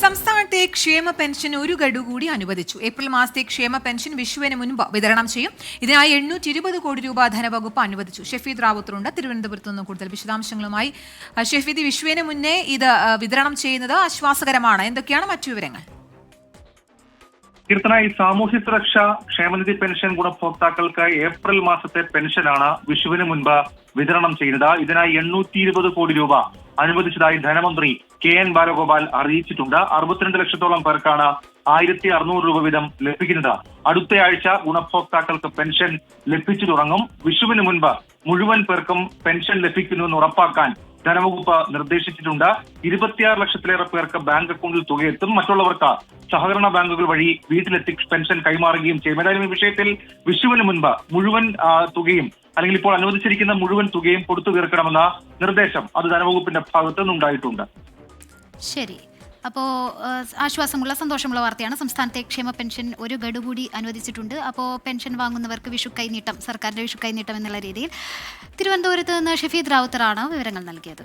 സംസ്ഥാനത്തെ ക്ഷേമ പെൻഷൻ ഒരു ഗഡു കൂടി അനുവദിച്ചു. ഏപ്രിൽ മാസത്തെ ക്ഷേമ പെൻഷൻ വിഷുവിന് മുൻപ് വിതരണം ചെയ്യും. ഇതിനായി 820 കോടി രൂപ ധനവകുപ്പ് അനുവദിച്ചു. ഷെഫീദ് റാവുത്തറുണ്ട് തിരുവനന്തപുരത്ത് നിന്ന് കൂടുതൽ വിശദാംശങ്ങളുമായി. ഷെഫീദ്, വിഷുവിന് മുന്നേ ഇത് വിതരണം ചെയ്യുന്നത് ആശ്വാസകരമാണ്. എന്തൊക്കെയാണ് മറ്റു വിവരങ്ങൾ? കീർത്തന, ഈ സാമൂഹ്യ സുരക്ഷാ ക്ഷേമനിധി പെൻഷൻ ഗുണഭോക്താക്കൾക്ക് ഏപ്രിൽ മാസത്തെ പെൻഷനാണ് വിഷുവിന് മുൻപ് വിതരണം ചെയ്യുന്നത്. ഇതിനായി 820 കോടി രൂപ അനുവദിച്ചതായി ധനമന്ത്രി KN ബാലഗോപാൽ അറിയിച്ചിട്ടുണ്ട്. 62 ലക്ഷത്തോളം പേർക്കാണ് 1600 രൂപ വീതം ലഭിക്കുന്നത്. അടുത്തയാഴ്ച ഗുണഭോക്താക്കൾക്ക് പെൻഷൻ ലഭിച്ചു തുടങ്ങും. വിഷുവിന് മുൻപ് മുഴുവൻ പേർക്കും പെൻഷൻ ലഭിക്കുന്നുവെന്ന് ഉറപ്പാക്കാൻ ധനവകുപ്പ് നിർദ്ദേശിച്ചിട്ടുണ്ട്. 26 ലക്ഷത്തിലേറെ പേർക്ക് ബാങ്ക് അക്കൗണ്ടിൽ തുകയെത്തും. മറ്റുള്ളവർക്ക് സഹകരണ ബാങ്കുകൾ വഴി വീട്ടിലെത്തി പെൻഷൻ കൈമാറുകയും ചെയ്യും. ഏതായാലും ഈ വിഷയത്തിൽ വിഷുവിന് മുൻപ് മുഴുവൻ തുകയും അല്ലെങ്കിൽ ഇപ്പോൾ അനുവദിച്ചിരിക്കുന്ന മുഴുവൻ തുകയും കൊടുത്തു തീർക്കണമെന്ന നിർദ്ദേശം അത് ധനവകുപ്പിന്റെ ഭാഗത്തു നിന്നുണ്ടായിട്ടുണ്ട്. ശരി, അപ്പോൾ ആശ്വാസമുള്ള സന്തോഷമുള്ള വാർത്തയാണ്. സംസ്ഥാനത്തെ ക്ഷേമ പെൻഷൻ ഒരു ഗഡു കൂടി അനുവദിച്ചിട്ടുണ്ട്. അപ്പോൾ പെൻഷൻ വാങ്ങുന്നവർക്ക് വിഷു കൈനീട്ടം, സർക്കാരിന്റെ വിഷു കൈനീട്ടം എന്നുള്ള രീതിയിൽ തിരുവനന്തപുരത്ത് നിന്ന് ഷെഫീദ് റാവുത്തറാണ് വിവരങ്ങൾ നൽകിയത്.